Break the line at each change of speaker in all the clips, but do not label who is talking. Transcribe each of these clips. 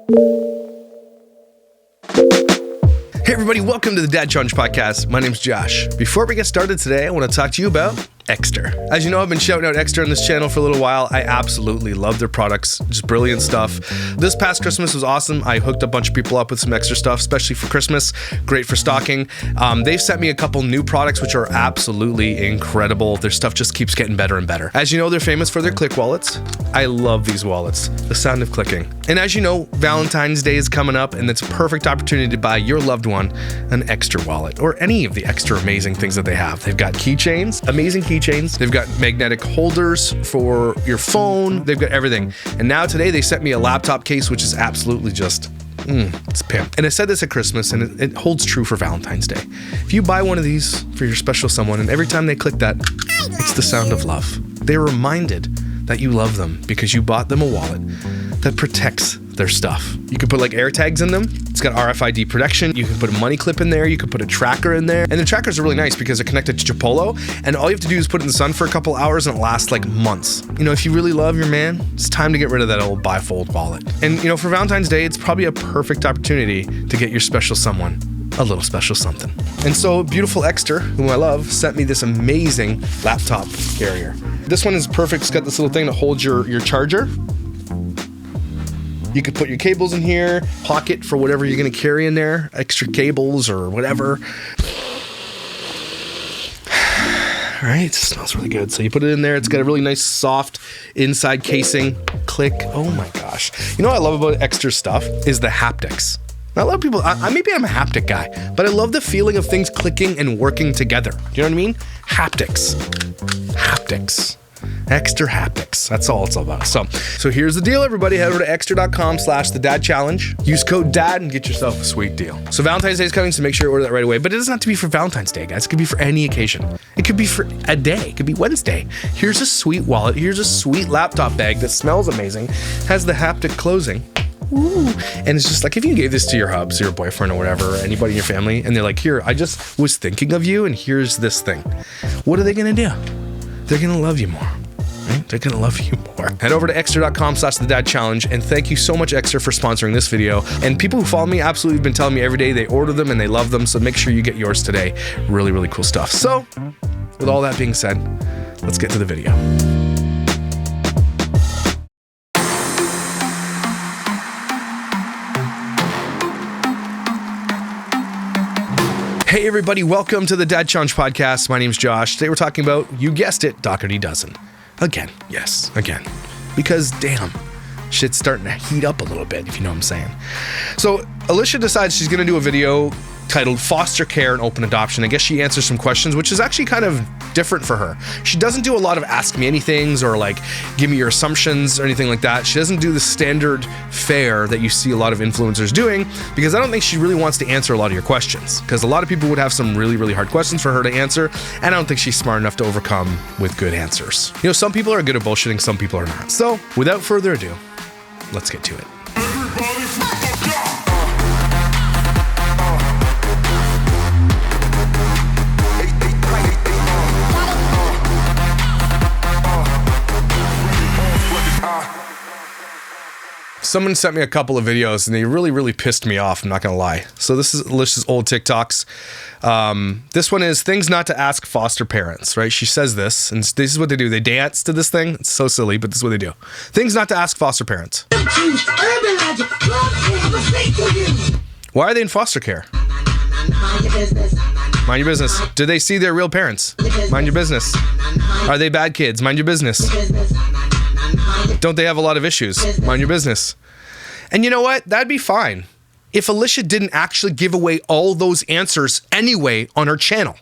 Hey everybody, welcome to the Dad Challenge Podcast. My name's Josh. Before we get started today, I want to talk to you about Extra. As you know, I've been shouting out Extra on this channel for a little while. I absolutely love their products. Just brilliant stuff. This past Christmas was awesome. I hooked a bunch of people up with some extra stuff, especially for Christmas. Great for stocking. They've sent me a couple new products, which are absolutely incredible. Their stuff just keeps getting better and better. As you know, they're famous for their click wallets. I love these wallets. The sound of clicking. And as you know, Valentine's Day is coming up, and it's a perfect opportunity to buy your loved one an Extra wallet or any of the extra amazing things that they have. They've got keychains, amazing keychains. They've got magnetic holders for your phone. They've got everything. And now today they sent me a laptop case, which is absolutely just, it's pimp. And I said this at Christmas, and it holds true for Valentine's Day. If you buy one of these for your special someone, and every time they click that, it's the sound of love. They're reminded that you love them because you bought them a wallet that protects their stuff. You can put like air tags in them. It's got RFID protection. You can put a money clip in there. You can put a tracker in there. And the trackers are really nice because they're connected to Chipolo. And all you have to do is put it in the sun for a couple hours and it lasts like months. You know, if you really love your man, it's time to get rid of that old bifold wallet. And you know, for Valentine's Day, it's probably a perfect opportunity to get your special someone a little special something. And so beautiful Extra, whom I love, sent me this amazing laptop carrier. This one is perfect. It's got this little thing that holds your charger. You could put your cables in here, pocket for whatever you're going to carry in there, extra cables or whatever. All right, it smells really good. So you put it in there. It's got a really nice soft inside casing. Click. Oh my gosh. You know what I love about Extra stuff is the haptics. Now, a lot of people, maybe I'm a haptic guy, but I love the feeling of things clicking and working together. Do you know what I mean? Haptics. Haptics. Extra haptics. That's all it's all about. So here's the deal, everybody. Head over to extra.com/thedadchallenge. Use code DAD and get yourself a sweet deal. So Valentine's Day is coming, so make sure you order that right away. But it doesn't have to be for Valentine's Day, guys. It could be for any occasion. It could be for a day. It could be Wednesday. Here's a sweet wallet. Here's a sweet laptop bag that smells amazing. Has the haptic closing. Ooh. And it's just like, if you gave this to your hubs, your boyfriend or whatever, anybody in your family, and they're like, here, I just was thinking of you, and here's this thing. What are they going to do? They're going to love you more. Right? They're going to love you more. Head over to extra.com/thedadchallenge, and thank you so much, Extra, for sponsoring this video. And people who follow me absolutely have been telling me every day they order them and they love them, so make sure you get yours today. Really, really cool stuff. So, with all that being said, let's get to the video. Hey everybody, welcome to the Dad Challenge Podcast. My name's Josh. Today we're talking about, you guessed it, Dougherty dozen. Again, yes, again. Because damn, shit's starting to heat up a little bit, if you know what I'm saying. So Alicia decides she's gonna do a video titled Foster Care and Open Adoption. I guess she answers some questions, which is actually kind of different for her. She doesn't do a lot of ask me anythings or like give me your assumptions or anything like that. She doesn't do the standard fare that you see a lot of influencers doing, because I don't think she really wants to answer a lot of your questions, because a lot of people would have some really, really hard questions for her to answer, and I don't think she's smart enough to overcome with good answers. You know, some people are good at bullshitting, some people are not. So without further ado, let's get to it. Someone sent me a couple of videos and they really, really pissed me off, I'm not gonna lie. So this is Alicia's old TikToks. This one is things not to ask foster parents, right? She says this, and this is what they do. They dance to this thing. It's so silly, but this is what they do. Things not to ask foster parents. Why are they in foster care? Mind your business. Mind your business. Do they see their real parents? Mind your business. Are they bad kids? Mind your business. Don't they have a lot of issues? Mind your business. And you know what? That'd be fine if Alicia didn't actually give away all those answers anyway on her channel.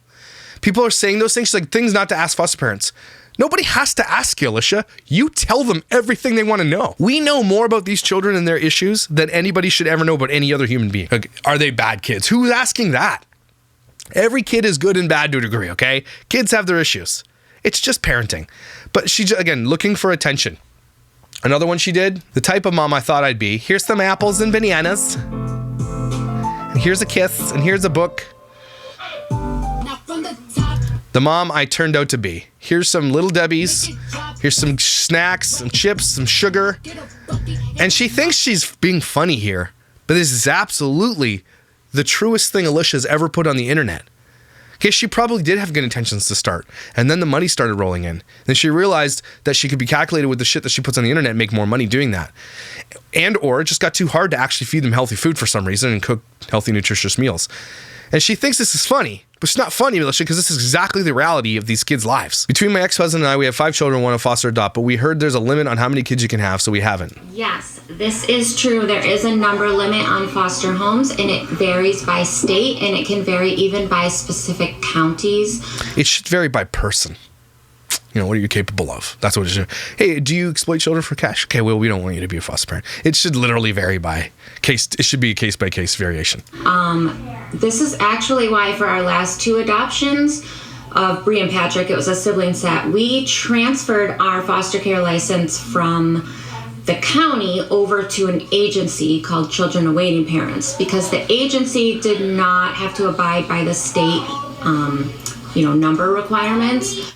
People are saying those things. She's like, things not to ask foster parents. Nobody has to ask you, Alicia. You tell them everything they want to know. We know more about these children and their issues than anybody should ever know about any other human being. Like, are they bad kids? Who's asking that? Every kid is good and bad to a degree, okay? Kids have their issues. It's just parenting. But she's, again, looking for attention. Another one she did, the type of mom I thought I'd be. Here's some apples and bananas. And here's a kiss, and here's a book. The mom I turned out to be. Here's some Little Debbie's. Here's some snacks, some chips, some sugar. And she thinks she's being funny here, but this is absolutely the truest thing Alicia's ever put on the internet. Okay, she probably did have good intentions to start, and then the money started rolling in. Then she realized that she could be calculated with the shit that she puts on the internet and make more money doing that. And or it just got too hard to actually feed them healthy food for some reason and cook healthy, nutritious meals. And she thinks this is funny, but it's not funny, Alicia, because this is exactly the reality of these kids' lives. Between my ex-husband and I, we have 5 children, one to foster adopt, but we heard there's a limit on how many kids you can have, so we haven't.
Yes, this is true. There is a number limit on foster homes, and it varies by state, and it can vary even by specific counties.
It should vary by person. You know, what are you capable of? That's what it should. Hey, do you exploit children for cash? Okay, well, we don't want you to be a foster parent. It should literally vary by case. It should be a case-by-case variation.
This is actually why for our last 2 adoptions of Bree and Patrick, it was a sibling set, we transferred our foster care license from the county over to an agency called Children Awaiting Parents, because the agency did not have to abide by the state, number requirements.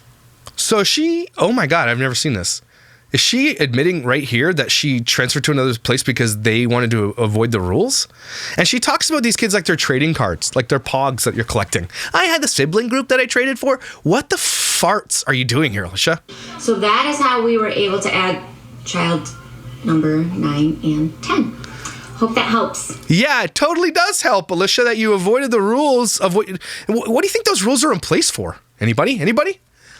So she, oh my God, I've never seen this. Is she admitting right here that she transferred to another place because they wanted to avoid the rules? And she talks about these kids like they're trading cards, like they're pogs that you're collecting. I had the sibling group that I traded for. What the farts are you doing here, Alicia?
So that is how we were able to add child number 9 and 10. Hope that helps.
Yeah, it totally does help, Alicia, that you avoided the rules of what do you think those rules are in place for? Anybody?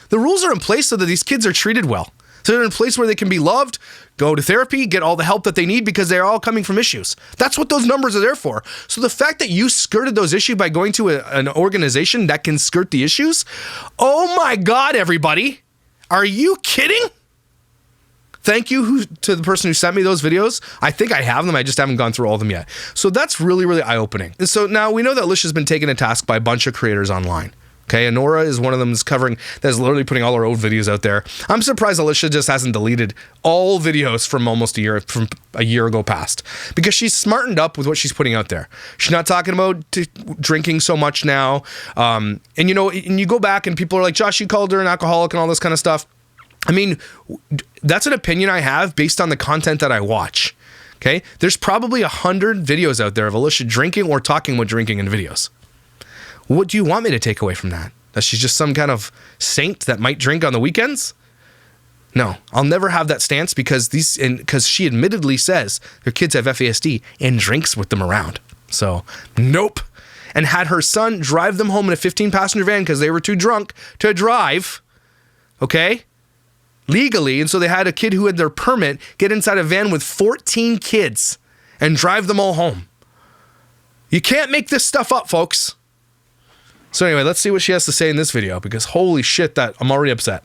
The rules are in place so that these kids are treated well. So they're in a place where they can be loved, go to therapy, get all the help that they need because they're all coming from issues. That's what those numbers are there for. So the fact that you skirted those issues by going to an organization that can skirt the issues, oh my God, everybody. Are you kidding? Thank you to the person who sent me those videos. I think I have them. I just haven't gone through all of them yet. So that's really, really eye-opening. And so now we know that Alicia's been taken to task by a bunch of creators online. Okay, Honora is one of them that's literally putting all her old videos out there. I'm surprised Alicia just hasn't deleted all videos from from a year ago past, because she's smartened up with what she's putting out there. She's not talking about drinking so much now. And you go back and people are like, Josh, you called her an alcoholic and all this kind of stuff. I mean, that's an opinion I have based on the content that I watch. Okay, there's probably 100 videos out there of Alicia drinking or talking about drinking in videos. What do you want me to take away from that? That she's just some kind of saint that might drink on the weekends? No, I'll never have that stance because she admittedly says her kids have FASD and drinks with them around. So, nope. And had her son drive them home in a 15-passenger van because they were too drunk to drive, okay, legally. And so they had a kid who had their permit get inside a van with 14 kids and drive them all home. You can't make this stuff up, folks. So anyway, let's see what she has to say in this video, because holy shit, I'm already upset.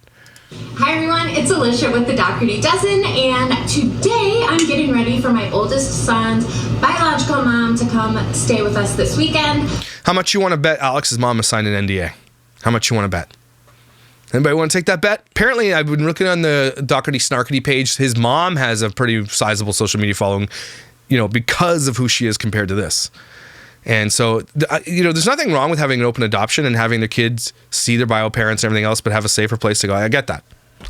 Hi everyone, it's Alicia with the Dougherty Dozen, and today I'm getting ready for my oldest son's biological mom to come stay with us this weekend.
How much you want to bet Alex's mom has signed an NDA? How much you want to bet? Anybody want to take that bet? Apparently, I've been looking on the Dougherty Snarkety page. His mom has a pretty sizable social media following, because of who she is compared to this. And so, there's nothing wrong with having an open adoption and having their kids see their bio parents and everything else, but have a safer place to go. I get that.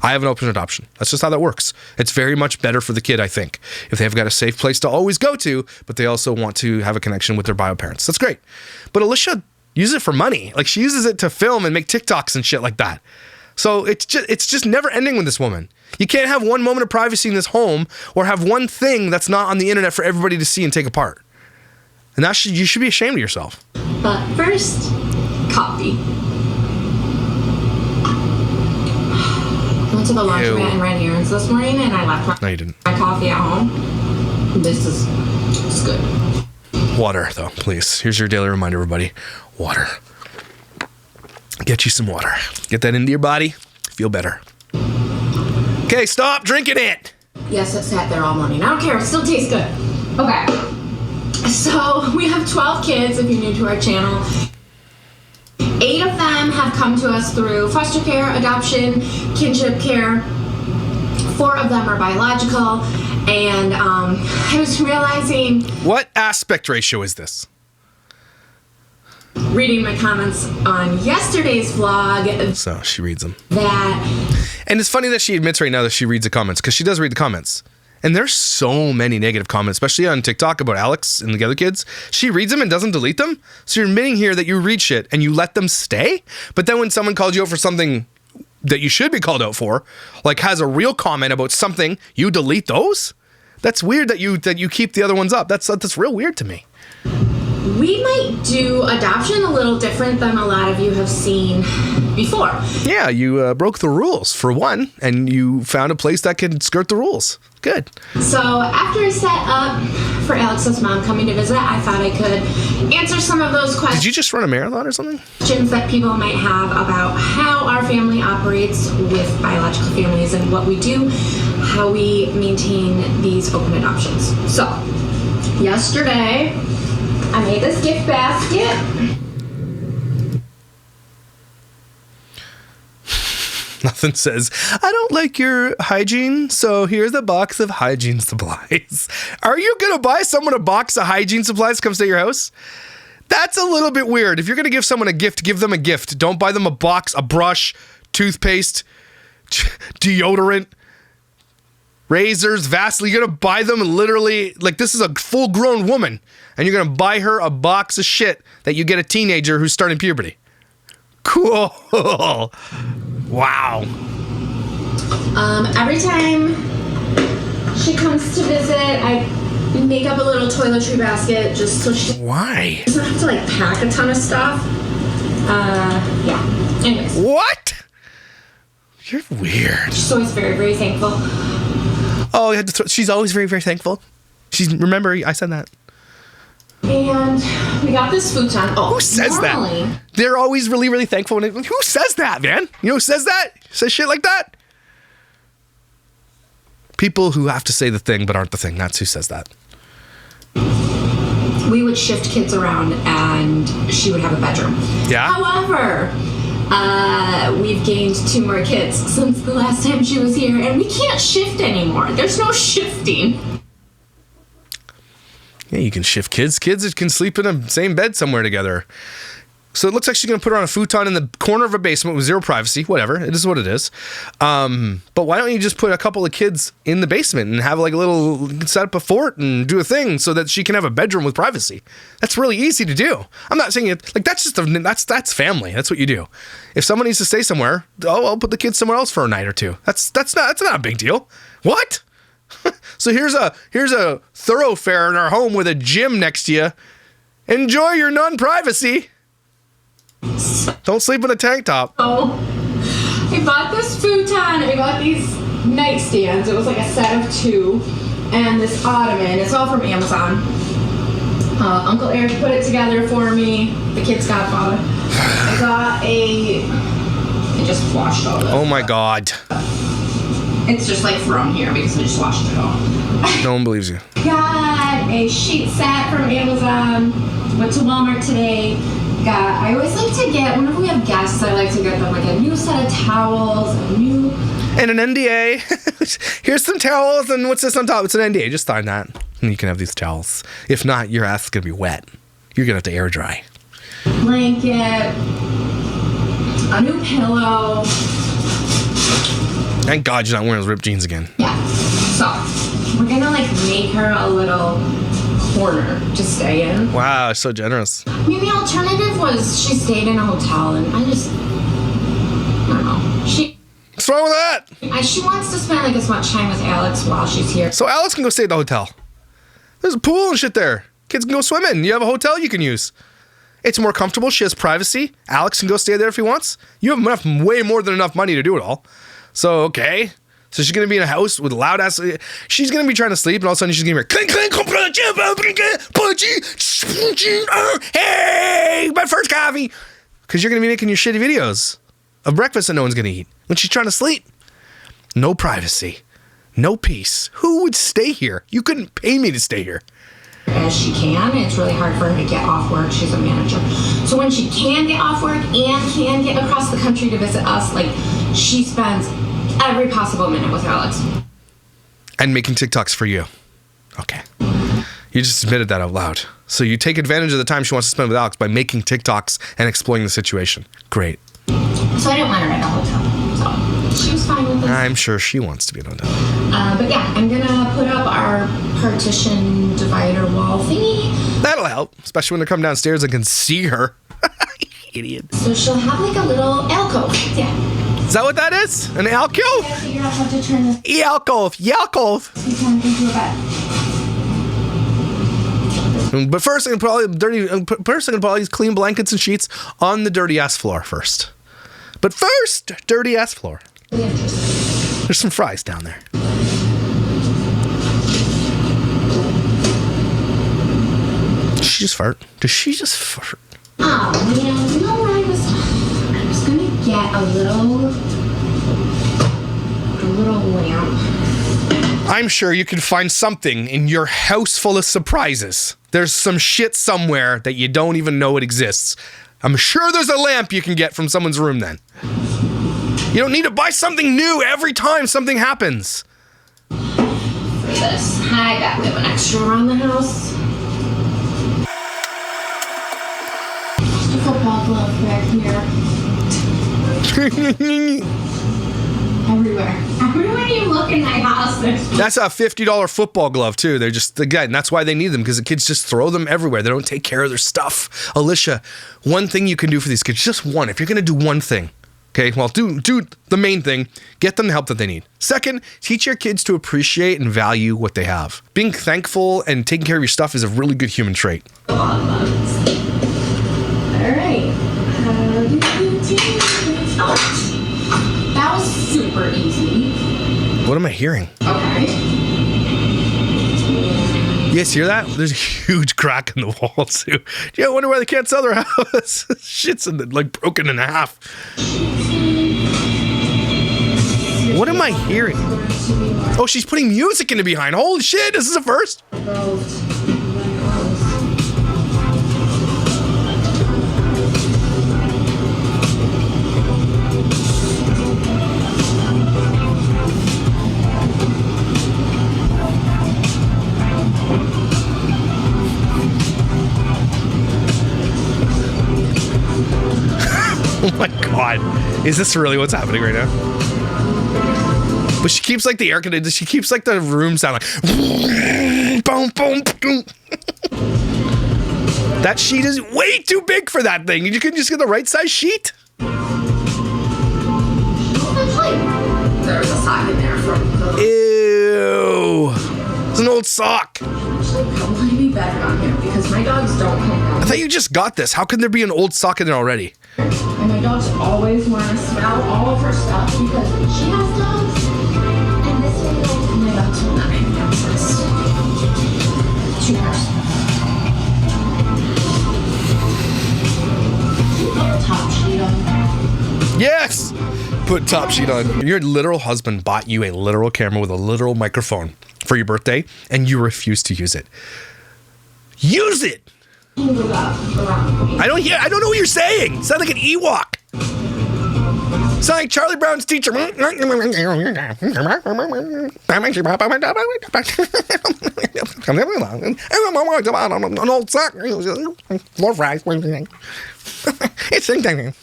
I have an open adoption. That's just how that works. It's very much better for the kid, I think, if they've got a safe place to always go to, but they also want to have a connection with their bio parents. That's great. But Alicia uses it for money. Like, she uses it to film and make TikToks and shit like that. So it's just never ending with this woman. You can't have one moment of privacy in this home or have one thing that's not on the internet for everybody to see and take apart. And you should be ashamed of yourself.
But first, coffee. I went to the laundromat and ran errands this morning, and I left my coffee at home. This is good.
Water, though, please. Here's your daily reminder, everybody. Water. Get you some water. Get that into your body. Feel better. Okay, stop drinking it.
Yes, it sat there all morning. I don't care. It still tastes good. Okay. So we have 12 kids, if you're new to our channel. 8 of them have come to us through foster care, adoption, kinship care. 4 of them are biological. And I was realizing...
What aspect ratio is this?
Reading my comments on yesterday's vlog.
So she reads them.
And
it's funny that she admits right now that she reads the comments, because she does read the comments. And there's so many negative comments, especially on TikTok about Alex and the other kids. She reads them and doesn't delete them. So you're admitting here that you read shit and you let them stay. But then when someone calls you out for something that you should be called out for, like has a real comment about something, you delete those? That's weird that you keep the other ones up. That's real weird to me.
We might do adoption a little different than a lot of you have seen before.
Yeah, you broke the rules for one, and you found a place that can skirt the rules. Good.
So after I set up for Alex's mom coming to visit, I thought I could answer some of those questions.
Did you just run a marathon or something?
That people might have about how our family operates with biological families and what we do, how we maintain these open adoptions. So yesterday, I made this gift basket.
Nothing says, I don't like your hygiene, so here's a box of hygiene supplies. Are you going to buy someone a box of hygiene supplies to come stay at your house? That's a little bit weird. If you're going to give someone a gift, give them a gift. Don't buy them a box, a brush, toothpaste, deodorant, razors, Vaseline. You're going to buy them literally, like this is a full-grown woman, and you're going to buy her a box of shit that you get a teenager who's starting puberty. Cool. Wow.
Every time she comes to visit, I make up a little toiletry basket just so she
Why?
doesn't have to like pack a ton of stuff. Yeah. Anyways.
What? You're weird.
She's always very, very thankful.
Oh, you had to she's always very, very thankful. Remember, I said that.
And we got this futon. Oh,
who says that? They're always really, really thankful. Who says that, man? You know who says that? Says shit like that? People who have to say the thing but aren't the thing. That's who says that.
We would shift kids around and she would have a bedroom.
Yeah?
However, we've gained 2 more kids since the last time she was here, and we can't shift anymore. There's no shifting.
Yeah, you can shift kids. Kids can sleep in the same bed somewhere together. So it looks like she's going to put her on a futon in the corner of a basement with zero privacy. Whatever. It is what it is. But why don't you just put a couple of kids in the basement and have like a little, set up a fort and do a thing so that she can have a bedroom with privacy? That's really easy to do. I'm not saying it, like that's just, that's family. That's what you do. If someone needs to stay somewhere, I'll put the kids somewhere else for a night or two. That's not a big deal. What? So here's a thoroughfare in our home with a gym next to you. Enjoy your non-privacy. Don't sleep in a tank top.
Oh, I bought this futon. I bought these nightstands. It was like a set of 2, and this ottoman. It's all from Amazon. Uncle Eric put it together for me. The kid's godfather. I just washed all this.
Oh my God.
It's just like from here because I just washed it all.
No one believes you.
Got a sheet set from Amazon. Went to Walmart today. I always like to get, whenever we have guests, I like to get them like a new set of towels,
and an NDA. Here's some towels, and what's this on top? It's an NDA. Just sign that, and you can have these towels. If not, your ass is gonna be wet. You're gonna have to air dry.
Blanket, a new pillow.
Thank God you're not wearing those ripped jeans again.
Yeah. So we're gonna like make her a little corner to stay in.
Wow, so generous.
I mean, the alternative was she stayed in a hotel, and I don't know.
What's wrong with that?
She wants to spend like as much time with Alex while she's here.
So Alex can go stay at the hotel. There's a pool and shit there. Kids can go swimming. You have a hotel you can use. It's more comfortable. She has privacy. Alex can go stay there if he wants. You have way more than enough money to do it all. So, okay. So she's going to be in a house with loud ass. She's going to be trying to sleep, and all of a sudden she's going to be like, hey, my first coffee. Because you're going to be making your shitty videos of breakfast that no one's going to eat when she's trying to sleep. No privacy. No peace. Who would stay here? You couldn't pay me to stay here.
As she can. It's really hard for her to get off work. She's a manager. So when she can get off work and can get across the country to visit us, like, she spends every possible minute with Alex.
And making TikToks for you. Okay. You just admitted that out loud. So you take advantage of the time she wants to spend with Alex by making TikToks and exploiting the situation. Great.
So I didn't want her in a hotel. So she was fine with this.
I'm sure she wants to be in a hotel.
But yeah, I'm going to put up our partition divider wall thingy.
That'll help, especially when they come downstairs and can see her. Idiot.
So she'll have like a little alcove. Yeah.
Is that what that is? An alcove?
I figure out how to turn this
Alcove. Alcove.
into a bed.
But first, I can probably clean blankets and sheets on the dirty ass floor first. But first, dirty ass floor. There's some fries down there. Did she just fart? Did she just fart?
Oh man, you know what I was gonna get a little lamp.
I'm sure you can find something in your house full of surprises. There's some shit somewhere that you don't even know it exists. I'm sure there's a lamp you can get from someone's room then. You don't need to buy something new every time something happens.
For this, I bet we have an extra around the house. Just a football glove back here. Everywhere you look in my house, there's...
That's a $50 football glove too. They're just, again, that's why they need them, because the kids just throw them everywhere. They don't take care of their stuff. Alicia, one thing you can do for these kids, just one. If you're going to do one thing, okay, well, do the main thing. Get them the help that they need. Second, teach your kids to appreciate and value what they have. Being thankful and taking care of your stuff is a really good human trait.
All right. That was super easy.
What am I hearing?
Okay.
You guys hear that? There's a huge crack in the wall too. Yeah, I wonder why they can't sell their house. Shit's like broken in half. What am I hearing? Oh, she's putting music in the behind. Holy shit, this is a first. Oh my god. Is this really what's happening right now? But she keeps like the air conditioner, she keeps like the room sound like boom, boom, boom. That sheet is way too big for that thing. You can just get the right size sheet.
There's a sock in there from the...
Ew. It's an old sock.
Actually, probably be better on here because my dogs don't come down.
I thought you just got this. How can there be an old sock in there already?
And my dogs always want to smell all of her stuff because she has dogs. And this one, my dogs will not make me access. 2 pairs. Put top sheet on.
Yes! Put top sheet on. Your literal husband bought you a literal camera with a literal microphone for your birthday, and you refuse to use it. Use it!
I
don't know what you're saying. You sound like an Ewok. You sound like Charlie Brown's teacher. An old sock. Floor fries. It's thing.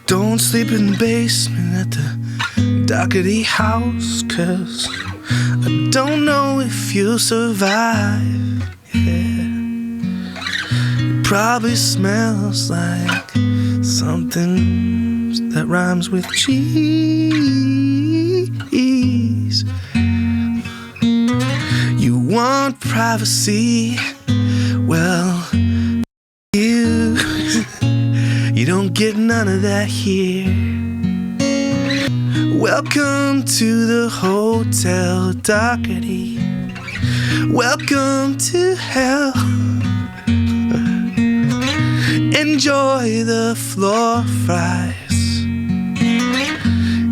Don't sleep in the basement at the Dougherty house, 'cause I don't know if you'll survive. Yeah. It probably smells like something that rhymes with cheese. You want privacy? Well, you don't get none of that here. Welcome to the Hotel Dougherty. Welcome to hell. Enjoy the floor fries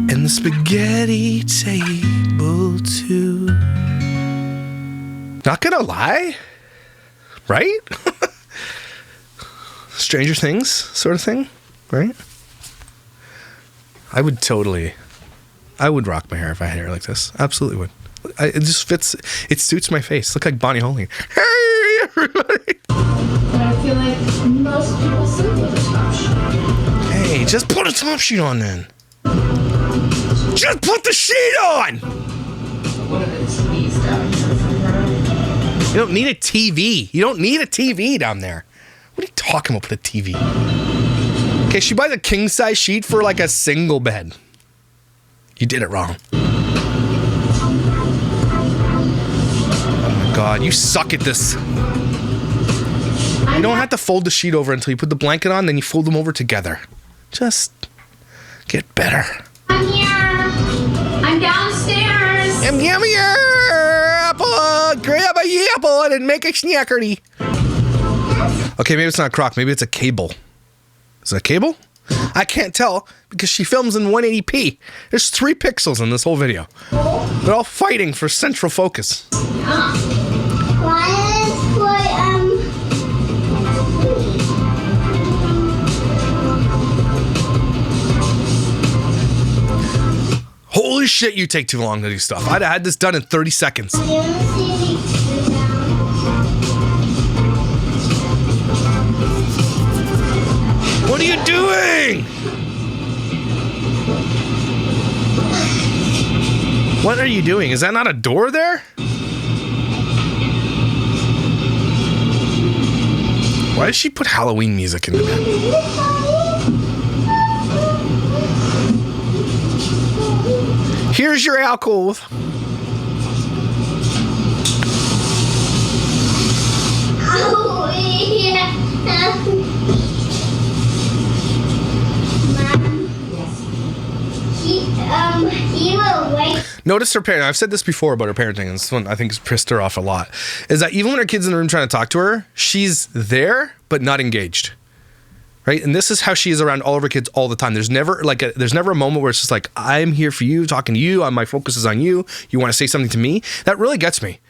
and the spaghetti table too. Not gonna lie, right? Stranger Things sort of thing, right? I would rock my hair if I had hair like this. Absolutely would. It just fits, it suits my face. Look like Bonnie Holy. Hey, everybody.
But I feel like most people say
Hey, just put a top sheet on then. Just put the sheet on! You don't need a TV. You don't need a TV down there. What are you talking about, put a TV? Okay, she buys a king-size sheet for like a single bed. You did it wrong. Oh my God, you suck at this. You don't have to fold the sheet over until you put the blanket on, then you fold them over together. Just get better.
I'm here. I'm downstairs.
Yum apple. Grab a apple and make a snackerty. Okay, maybe it's not a crock. Maybe it's a cable. Is it a cable? I can't tell because she films in 180p. There's 3 pixels in this whole video. They're all fighting for central focus. Holy shit, you take too long to do stuff. I'd have had this done in 30 seconds. What are you doing? What are you doing? Is that not a door there? Why did she put Halloween music in the bed? Here's your alcove.
Oh, yeah. Mom, he will wait.
Notice her parent. I've said this before about her parenting, and this one I think has pissed her off a lot. Is that even when her kid's in the room trying to talk to her, she's there but not engaged. Right? And this is how she is around all of her kids all the time. There's never a moment where it's just like, I'm here for you, talking to you, my focus is on you. You want to say something to me? That really gets me.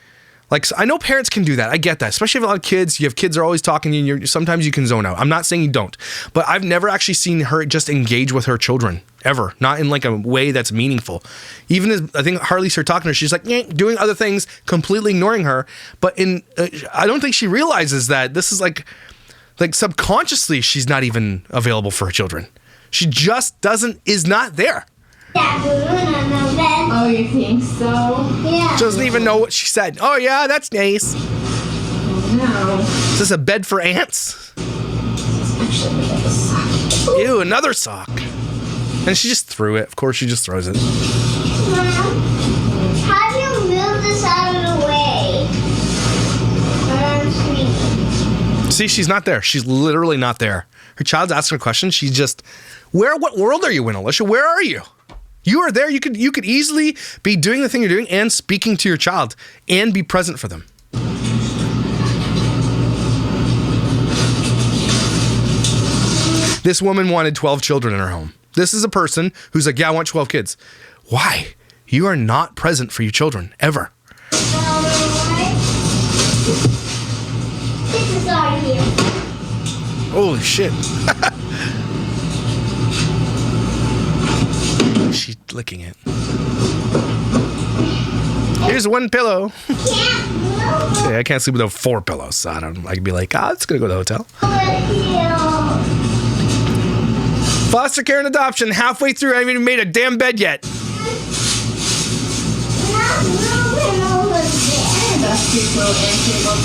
Like, I know parents can do that. I get that. Especially if you have a lot of kids. You have kids that are always talking to you, and sometimes you can zone out. I'm not saying you don't. But I've never actually seen her just engage with her children. Ever. Not in like a way that's meaningful. Even as I think Harley's her talking to her, she's like, doing other things, completely ignoring her. But I don't think she realizes that this is like subconsciously she's not even available for her children. She just is not there.
Oh, you think so?
Yeah.
She doesn't even know what she said. Oh yeah, that's nice.
No.
Is this a bed for ants?
Actually, a sock.
Ew, another sock. And she just threw it. Of course she just throws it.
Mom, how do you move this out of the way?
See, she's not there. She's literally not there. Her child's asking a question. She's just, what world are you in, Alicia? Where are you? You are there. You could easily be doing the thing you're doing and speaking to your child and be present for them. This woman wanted 12 children in her home. This is a person who's like, yeah, I want 12 kids. Why? You are not present for your children, ever. Holy shit. She's licking it. Here's one pillow. Yeah, I can't sleep without 4 pillows. So I can be like, it's gonna go to the hotel. Foster care and adoption, halfway through, I haven't even made a damn bed yet.
That's cute little end table.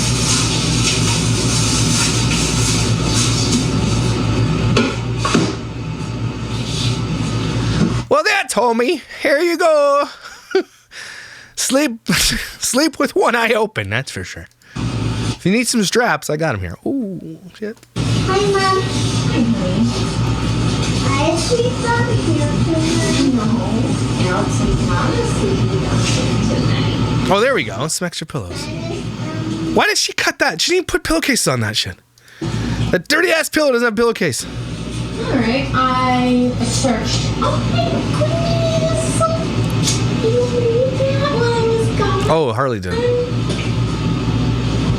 Well, that's homie. Here you go. Sleep with one eye open, that's for sure. If you need some straps, I got them here. Ooh, shit.
Hi, Mom. I sleep on here tonight.
No. Alex and Mama sleeping downstairs tonight.
Oh, there we go. Some extra pillows. Why did she cut that? She didn't put pillowcases on that shit. That dirty ass pillow doesn't have a pillowcase.
Alright, I searched. Oh my goodness! You read that while I was gone?
Oh, Harley did.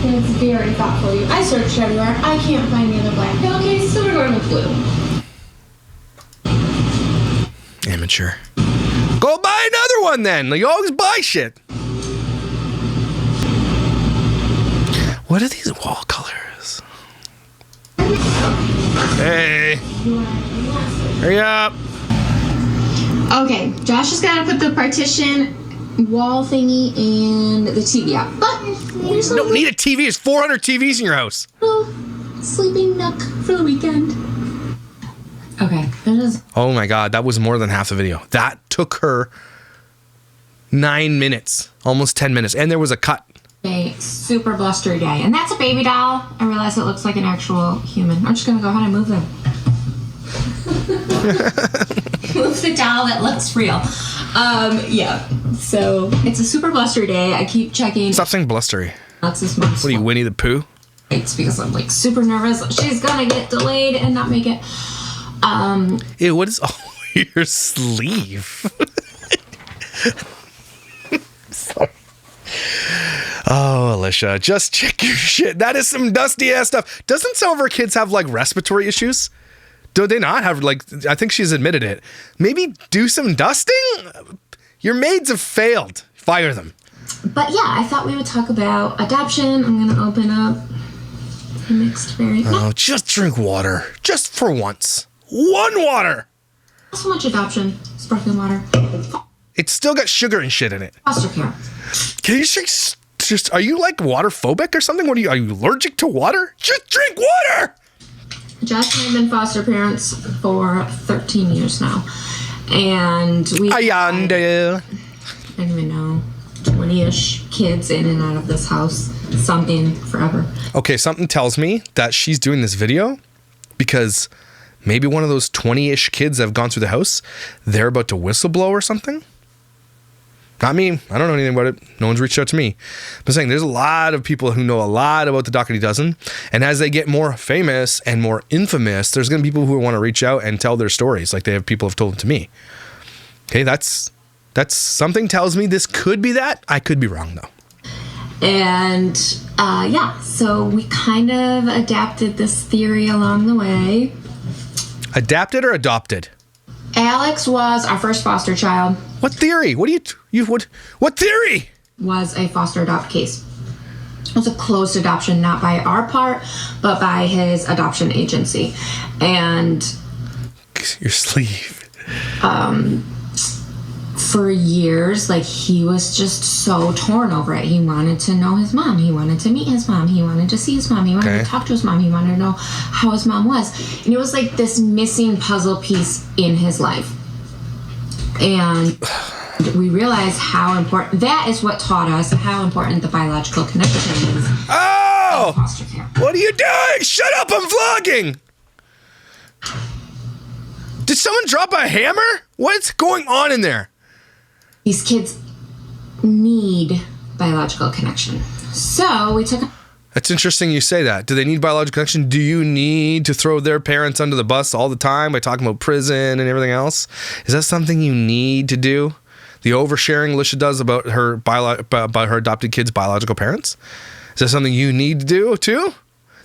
It's very thoughtful of you. I searched everywhere. I can't find the other black pillowcase, so we're going with blue.
Amateur. Go buy another one then. You always buy shit. What are these wall colors? Hey. Hurry up.
Okay, Josh has got to put the partition wall thingy and the TV up. But there's
You don't need a TV. There's 400 TVs in your house.
little sleeping nook for the weekend. Okay, that is...
Oh my God, that was more than half the video. That took her 9 minutes, almost 10 minutes. And there was a cut.
A super blustery day. And that's a baby doll. I realize it looks like an actual human. I'm just going to go ahead and move them. Move the doll that looks real. Yeah. So it's a super blustery day. I keep checking.
Stop saying blustery.
That's this mom's
What are you, Winnie the Pooh?
It's because I'm like super nervous. She's going to get delayed and not make it.
Ew, what is your sleeve? Sorry. Oh, Alicia, just check your shit. That is some dusty ass stuff. Doesn't some of her kids have like respiratory issues? Do they not have like, I think she's admitted it. Maybe do some dusting? Your maids have failed. Fire them.
But yeah, I thought we would talk about adoption. I'm going to open up the mixed berry.
Oh, just drink water. Just for once. One water.
Not so much adoption. Sparkling water.
It's still got sugar and shit in it.
Foster care.
Can you just are you like water phobic or something? Are you allergic to water? Just drink water.
Josh and I have been foster parents for 13 years now. And we
I
don't even know, 20-ish kids in and out of this house. Something forever.
Okay, something tells me that she's doing this video because maybe one of those 20-ish kids that have gone through the house, they're about to whistleblow or something. Not me. I don't know anything about it. No one's reached out to me. I'm saying there's a lot of people who know a lot about the Dougherty Dozen. And as they get more famous and more infamous, there's going to be people who want to reach out and tell their stories like people have told them to me. Okay, that's something tells me this could be that. I could be wrong, though.
And yeah, so we kind of adapted this theory along the way.
Adapted or adopted?
Alex was our first foster child.
What theory? What theory?
Was a foster adopt case. It was a closed adoption, not by our part, but by his adoption agency. And
Your sleeve.
For years, like, he was just so torn over it. He wanted to know his mom. He wanted to meet his mom. He wanted to see his mom. He wanted to talk to his mom. He wanted to know how his mom was. And it was like this missing puzzle piece in his life. And we realized how important, that is what taught us how important the biological connection is.
Oh!
Foster care.
What are you doing? Shut up, I'm vlogging! Did someone drop a hammer? What's going on in there?
These kids need biological connection. So we took...
That's interesting you say that. Do they need biological connection? Do you need to throw their parents under the bus all the time by talking about prison and everything else? Is that something you need to do? The oversharing Alicia does about her about her adopted kids' biological parents? Is that something you need to do too?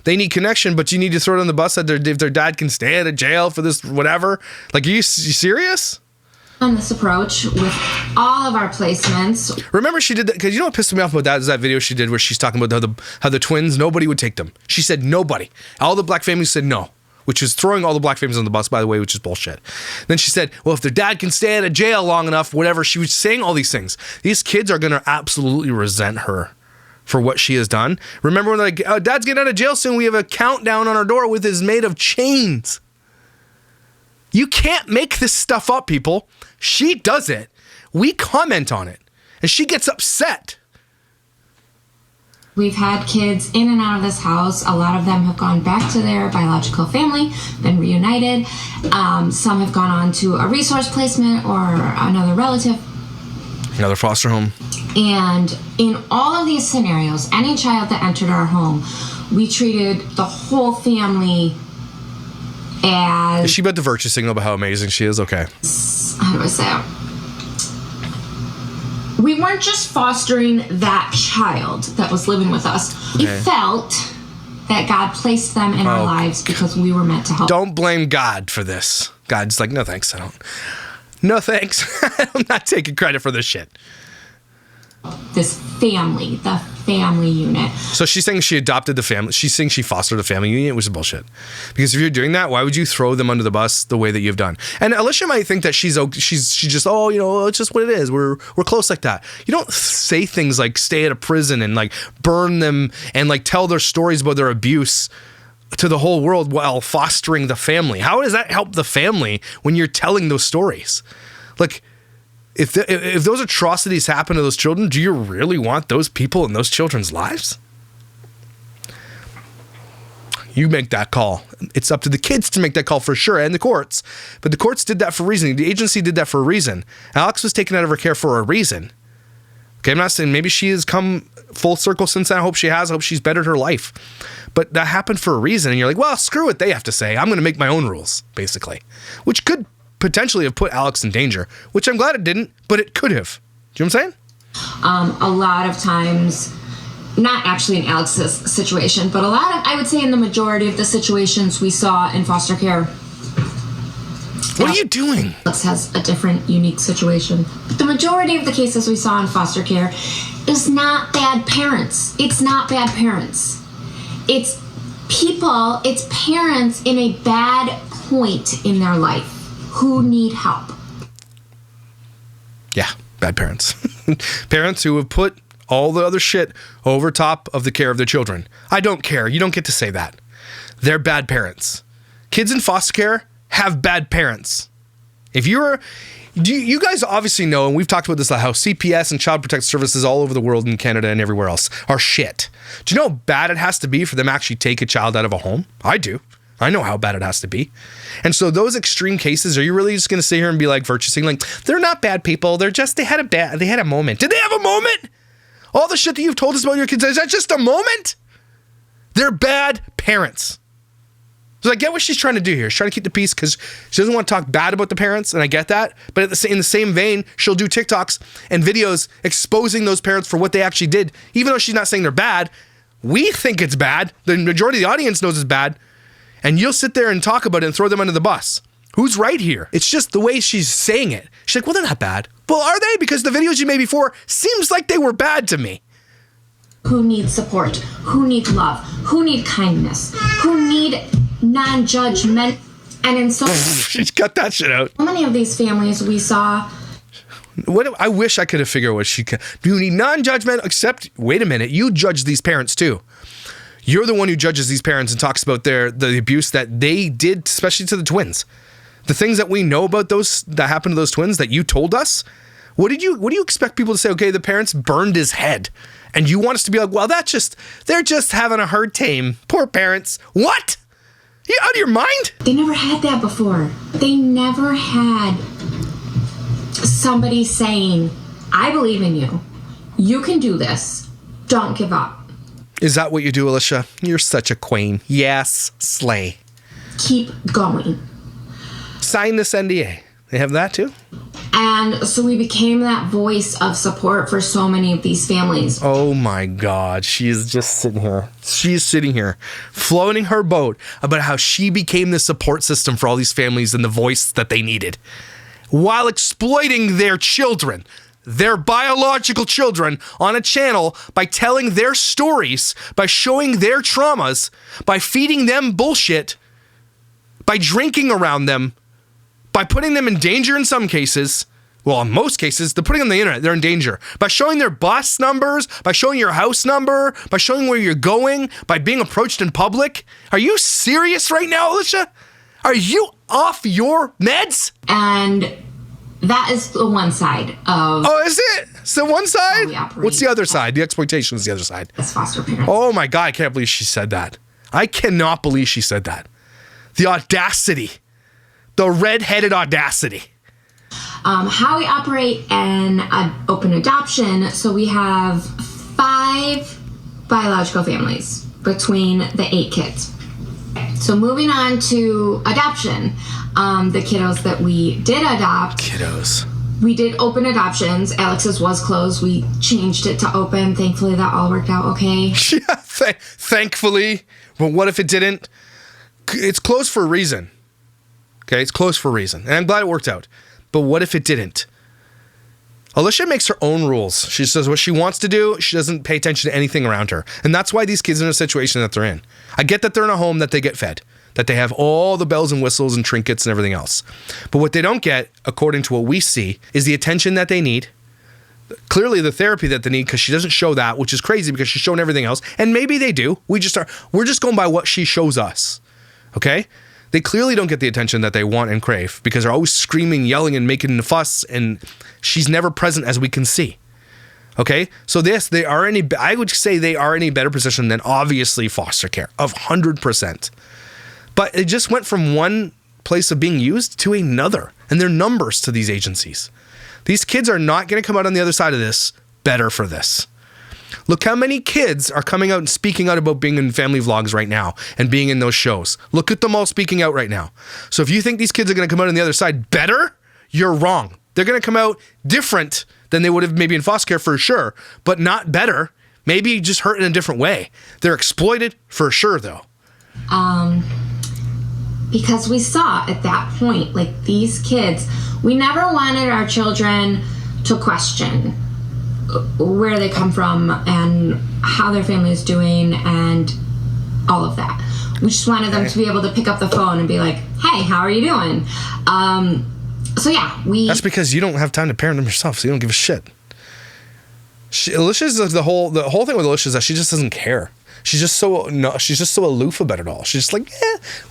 They need connection, but you need to throw it on the bus that if their dad can stay out of jail for this whatever. Like, are you serious?
On this approach with all of our placements.
Remember she did that, because you know what pissed me off about that is that video she did where she's talking about how the twins, nobody would take them. She said nobody. All the black families said no, which is throwing all the black families on the bus, by the way, which is bullshit. Then she said, well, if their dad can stay out of jail long enough, whatever. She was saying all these things. These kids are going to absolutely resent her for what she has done. Remember when they're like, oh, Dad's getting out of jail soon, we have a countdown on our door with his made of chains. You can't make this stuff up, people. She does it. We comment on it. And she gets upset.
We've had kids in and out of this house. A lot of them have gone back to their biological family, been reunited. Some have gone on to a resource placement or another relative.
Another foster home.
And in all of these scenarios, any child that entered our home, we treated the whole family as...
Is she about to virtue signal about how amazing she is? Okay.
How do I say it? We weren't just fostering that child that was living with us. We felt that God placed them in our lives because we were meant to help.
Don't blame God for this. God's like, no thanks, I don't. No thanks. I'm not taking credit for this shit.
this family, the family unit.
So she's saying she adopted the family. She's saying she fostered the family unit, which is bullshit. Because if you're doing that, why would you throw them under the bus the way that you've done? And Alicia might think that she's just, oh, you know, it's just what it is. We're close like that. You don't say things like stay at a prison and like burn them and like tell their stories about their abuse to the whole world while fostering the family. How does that help the family when you're telling those stories? Like, if those atrocities happen to those children, do you really want those people in those children's lives? You make that call. It's up to the kids to make that call for sure, and the courts. But the courts did that for a reason. The agency did that for a reason. Alex was taken out of her care for a reason. Okay, I'm not saying maybe she has come full circle since then. I hope she has. I hope she's bettered her life. But that happened for a reason, and you're like, well, screw what they have to say. I'm going to make my own rules, basically. Which could potentially have put Alex in danger, which I'm glad it didn't, but it could have. Do you know what I'm saying?
A lot of times, not actually in Alex's situation, but I would say in the majority of the situations we saw in foster care.
What are you doing?
Alex has a different, unique situation. But the majority of the cases we saw in foster care is not bad parents. It's not bad parents. It's people, it's parents in a bad point in their life who need help.
Yeah, bad parents. Parents who have put all the other shit over top of the care of their children. I don't care. You don't get to say that. They're bad parents. Kids in foster care have bad parents. You guys obviously know, and we've talked about this, how CPS and Child Protective Services all over the world in Canada and everywhere else are shit. Do you know how bad it has to be for them to actually take a child out of a home? I do. I know how bad it has to be. And so those extreme cases, are you really just going to sit here and be like virtue signaling? They're not bad people. They had a moment. Did they have a moment? All the shit that you've told us about your kids, is that just a moment? They're bad parents. So I get what she's trying to do here. She's trying to keep the peace because she doesn't want to talk bad about the parents, and I get that. But in the same vein, she'll do TikToks and videos exposing those parents for what they actually did. Even though she's not saying they're bad, we think it's bad. The majority of the audience knows it's bad. And you'll sit there and talk about it and throw them under the bus. Who's right here? It's just the way she's saying it. She's like, well, they're not bad. Well, are they? Because the videos you made before seems like they were bad to me.
Who need support? Who need love? Who need kindness? Who need non-judgment? And in so
she's got that shit out.
many of these families we saw.
I wish I could have figured out what she could. You need non-judgment, except, wait a minute, you judge these parents too. You're the one who judges these parents and talks about the abuse that they did, especially to the twins. The things that we know about those that happened to those twins that you told us. What do you expect people to say? Okay, the parents burned his head, and you want us to be like, well, they're just having a hard time. Poor parents. What? You out of your mind?
They never had that before. They never had somebody saying, I believe in you. You can do this. Don't give up.
Is that what you do, Alicia? You're such a queen. Yes, slay.
Keep going.
Sign this NDA. They have that too?
And so we became that voice of support for so many of these families.
Oh my God. She is just sitting here. She's sitting here floating her boat about how she became the support system for all these families and the voice that they needed while exploiting their children. Their biological children on a channel by telling their stories, by showing their traumas, by feeding them bullshit, by drinking around them, by putting them in danger in some cases. Well, in most cases, they're putting them on the internet. They're in danger. By showing their bus numbers, by showing your house number, by showing where you're going, by being approached in public. Are you serious right now, Alicia? Are you off your meds?
And that is the one side of...
Oh, is it? It's the one side?
we operate.
What's the other side? The exploitation is the other side.
As foster parents.
Oh my God, I can't believe she said that. I cannot believe she said that. The audacity. The red-headed audacity.
How we operate an open adoption. So we have 5 biological families between the 8 kids. So moving on to adoption, the kiddos that we did adopt.
Kiddos.
We did open adoptions. Alex's was closed. We changed it to open. Thankfully, that all worked out okay.
Yeah, thankfully. But what if it didn't? It's closed for a reason. Okay, it's closed for a reason. And I'm glad it worked out. But what if it didn't? Alicia makes her own rules. She says what she wants to do. She doesn't pay attention to anything around her. And that's why these kids are in a situation that they're in. I get that they're in a home that they get fed, that they have all the bells and whistles and trinkets and everything else. But what they don't get, according to what we see, is the attention that they need. Clearly the therapy that they need, because she doesn't show that, which is crazy because she's showing everything else. And maybe they do. We're just going by what she shows us. Okay? They clearly don't get the attention that they want and crave because they're always screaming, yelling, and making a fuss, and she's never present as we can see. Okay? So I would say they are in a better position than obviously foster care of 100%. But it just went from one place of being used to another, and they're numbers to these agencies. These kids are not going to come out on the other side of this better for this. Look how many kids are coming out and speaking out about being in family vlogs right now and being in those shows. Look at them all speaking out right now. So if you think these kids are going to come out on the other side better, you're wrong. They're going to come out different than they would have maybe in foster care for sure, but not better. Maybe just hurt in a different way. They're exploited for sure though.
Because we saw at that point, like these kids, we never wanted our children to question where they come from and how their family is doing and all of that. We just wanted them to be able to pick up the phone and be like, hey, how are you doing? So yeah,
That's because you don't have time to parent them yourself, so you don't give a shit. Alicia's the whole thing with Alicia is that she just doesn't care. She's just so aloof about it all. She's just like,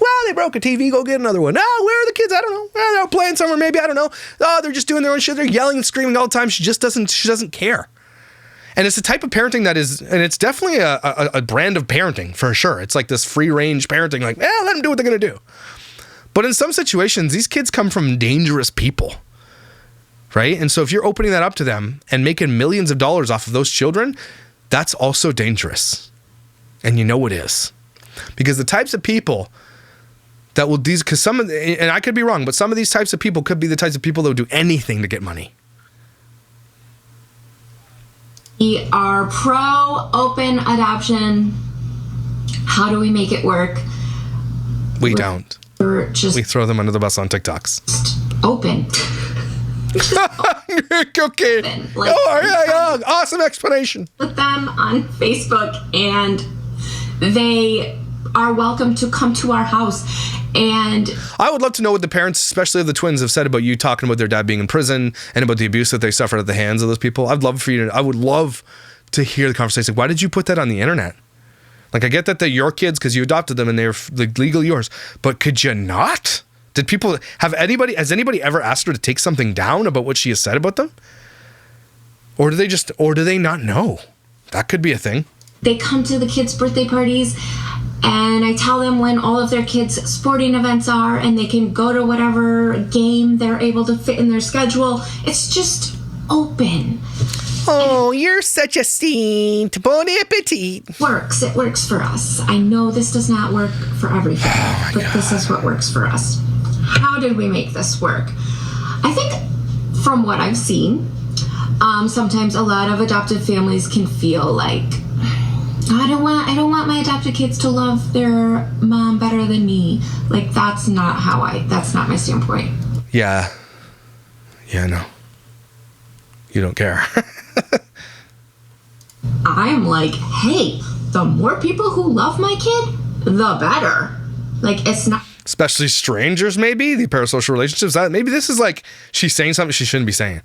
well, they broke a TV, go get another one. Oh, where are the kids? I don't know. They're out playing somewhere, maybe, I don't know. Oh, they're just doing their own shit. They're yelling and screaming all the time. She doesn't care. And it's the type of parenting that is, and it's definitely a brand of parenting for sure. It's like this free range parenting, like, let them do what they're going to do. But in some situations, these kids come from dangerous people, right? And so if you're opening that up to them and making millions of dollars off of those children, that's also dangerous. And you know it is. Because the types of people that will and I could be wrong, but some of these types of people could be the types of people that will do anything to get money.
We are pro open adoption. How do we make it work?
We don't.
We're just
we throw them under the bus on TikToks.
Open.
Okay.
Like,
yeah. Awesome explanation.
With them on Facebook, and they are welcome to come to our house. And
I would love to know what the parents, especially of the twins, have said about you talking about their dad being in prison and about the abuse that they suffered at the hands of those people. I would love to hear the conversation. Why did you put that on the internet? Like, I get that they're your kids because you adopted them and they're legally yours, but could you not? Has anybody ever asked her to take something down about what she has said about them? Or do they not know? That could be a thing.
They come to the kids' birthday parties, and I tell them when all of their kids' sporting events are, and they can go to whatever game they're able to fit in their schedule. It's just open.
Oh, you're such a saint. Bon appetit.
It works for us. I know this does not work for everything, but this is what works for us. How did we make this work? I think from what I've seen, sometimes a lot of adoptive families can feel like, I don't want my adopted kids to love their mom better than me. Like, that's not my standpoint.
Yeah, no. You don't care.
I'm like, hey, the more people who love my kid, the better. Like, it's not...
Especially strangers, maybe, the parasocial relationships. Maybe this is like, she's saying something she shouldn't be saying.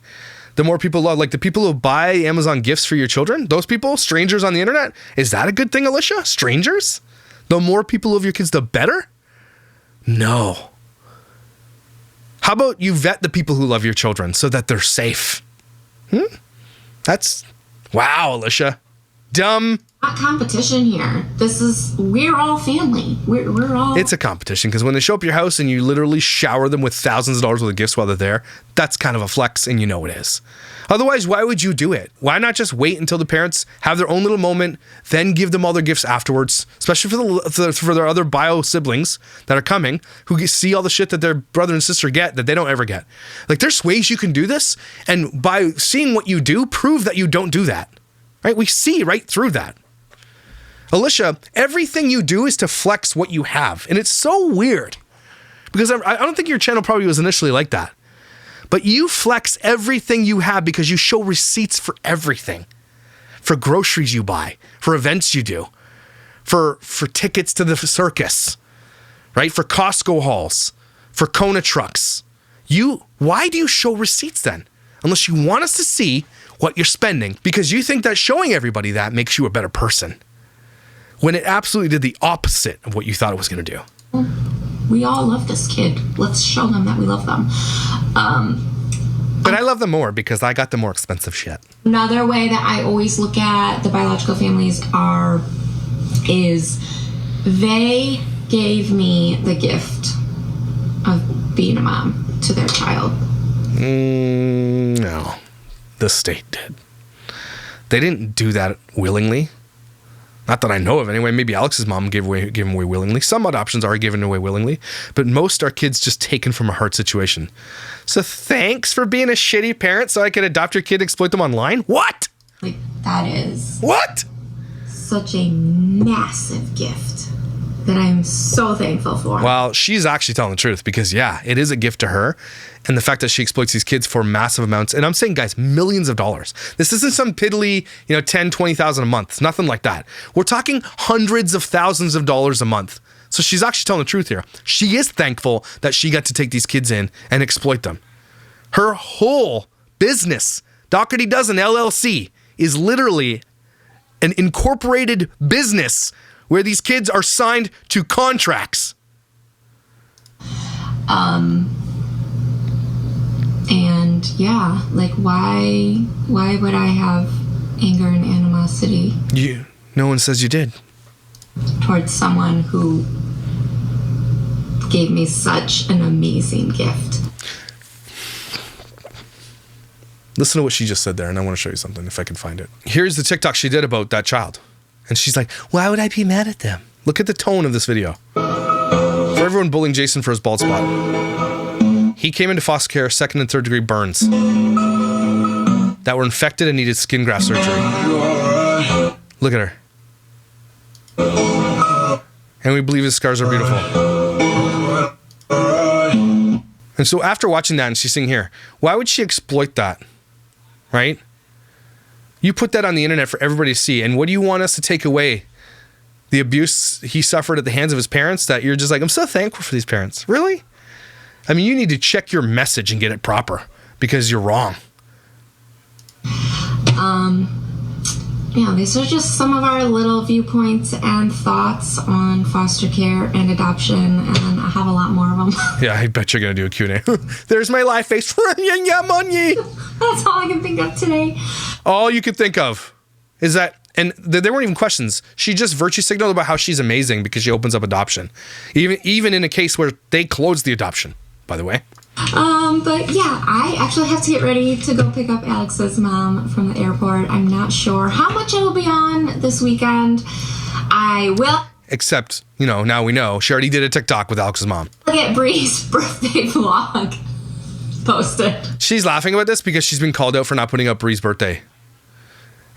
The more people love, like the people who buy Amazon gifts for your children, those people, strangers on the internet, is that a good thing, Alicia? Strangers? The more people love your kids, the better? No. How about you vet the people who love your children so that they're safe? Wow, Alicia. Dumb.
Not competition here. We're all family. We're all...
It's a competition because when they show up at your house and you literally shower them with thousands of dollars worth of gifts while they're there, that's kind of a flex, and you know it is. Otherwise, why would you do it? Why not just wait until the parents have their own little moment, then give them all their gifts afterwards, especially for their other bio siblings that are coming who see all the shit that their brother and sister get that they don't ever get. Like, there's ways you can do this, and by seeing what you do, prove that you don't do that. Right? We see right through that. Alicia, everything you do is to flex what you have. And it's so weird because I don't think your channel probably was initially like that. But you flex everything you have because you show receipts for everything. For groceries you buy, for events you do, for tickets to the circus, right? For Costco hauls, for Kona trucks. Why do you show receipts then? Unless you want us to see what you're spending, because you think that showing everybody that makes you a better person, when it absolutely did the opposite of what you thought it was going to do.
We all love this kid. Let's show them that we love them.
But I love them more because I got the more expensive shit.
Another way that I always look at the biological families is they gave me the gift of being a mom to their child.
No, the state did. They didn't do that willingly. Not that I know of anyway. Maybe Alex's mom gave him away willingly. Some adoptions are given away willingly, but most are kids just taken from a hard situation. So thanks for being a shitty parent so I could adopt your kid and exploit them online? What?
Like, that is
What?
such a massive gift that I'm so thankful for.
Well, she's actually telling the truth because, yeah, it is a gift to her. And the fact that she exploits these kids for massive amounts. And I'm saying, guys, millions of dollars. This isn't some piddly, 10, 20,000 a month. It's nothing like that. We're talking hundreds of thousands of dollars a month. So she's actually telling the truth here. She is thankful that she got to take these kids in and exploit them. Her whole business, Dougherty Dozen LLC, is literally an incorporated business where these kids are signed to contracts.
And yeah, like why would I have anger and animosity
No one says you did.
towards someone who gave me such an amazing gift?
Listen to what she just said there, and I want to show you something if I can find it. Here's the TikTok she did about that child. And she's like, why would I be mad at them? Look at the tone of this video. For everyone bullying Jason for his bald spot. He came into foster care, 2nd and 3rd degree burns that were infected and needed skin graft surgery. Look at her. And we believe his scars are beautiful. And so after watching that, and she's sitting here, why would she exploit that? Right? You put that on the internet for everybody to see. And what do you want us to take away? The abuse he suffered at the hands of his parents, that you're just like, I'm so thankful for these parents. Really? I mean, you need to check your message and get it proper because you're wrong.
Yeah, these are just some of our little viewpoints and thoughts on foster care and adoption, and I have a lot more of them.
Yeah, I bet you're going to do a Q&A. There's my live face.
That's all I can think of today.
All you could think of is that, and there weren't even questions. She just virtue signaled about how she's amazing because she opens up adoption. Even in a case where they closed the adoption, by the way.
But yeah, I actually have to get ready to go pick up Alex's mom from the airport. I'm not sure how much I will be on this weekend. I will.
Except, now we know. She already did a TikTok with Alex's mom.
Get Bree's birthday vlog posted.
She's laughing about this because she's been called out for not putting up Bree's birthday.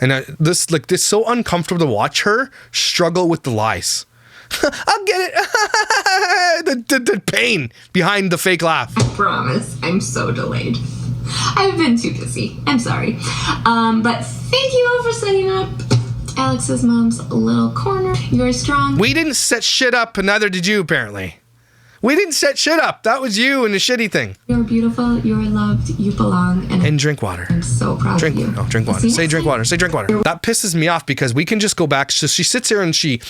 And this so uncomfortable to watch her struggle with the lies. I'll get it. the pain behind the fake laugh.
I promise. I'm so delayed. I've been too busy. I'm sorry. But thank you all for setting up Alex's mom's little corner. You're strong.
We didn't set shit up, and neither did you, apparently. We didn't set shit up. That was you and the shitty thing.
You're beautiful. You're loved. You belong.
And drink water.
I'm so proud of you.
No, drink water. Say drink water. Say drink water. That pisses me off because we can just go back. So she sits here and she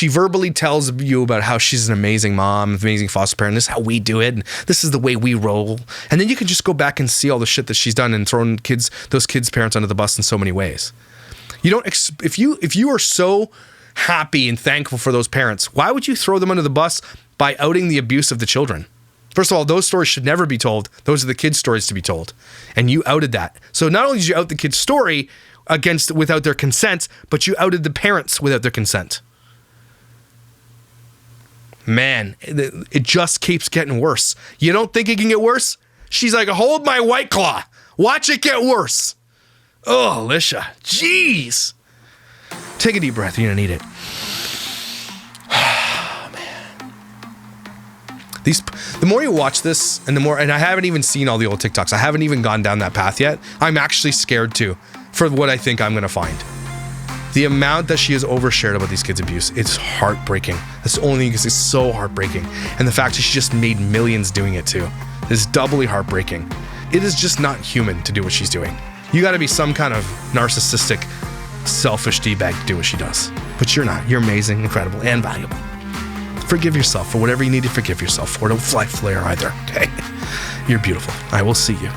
verbally tells you about how she's an amazing mom, amazing foster parent. This is how we do it. And this is the way we roll. And then you can just go back and see all the shit that she's done and thrown those kids' parents under the bus in so many ways. You don't. If you are so happy and thankful for those parents, why would you throw them under the bus by outing the abuse of the children? First of all, those stories should never be told. Those are the kids' stories to be told. And you outed that. So not only did you out the kid's story without their consent, but you outed the parents without their consent. Man, it just keeps getting worse. You don't think it can get worse? She's like, hold my White Claw. Watch it get worse. Oh, Alicia. Jeez. Take a deep breath. You're going to need it. The more you watch this, and I haven't even seen all the old TikToks. I haven't even gone down that path yet. I'm actually scared too for what I think I'm going to find. The amount that she has overshared about these kids' abuse, it's heartbreaking. That's the only thing, because it's so heartbreaking. And the fact that she just made millions doing it too is doubly heartbreaking. It is just not human to do what she's doing. You got to be some kind of narcissistic, selfish D-bag to do what she does. But you're not. You're amazing, incredible, and valuable. Forgive yourself for whatever you need to forgive yourself for. Don't fly flare either, okay? You're beautiful. I will see you.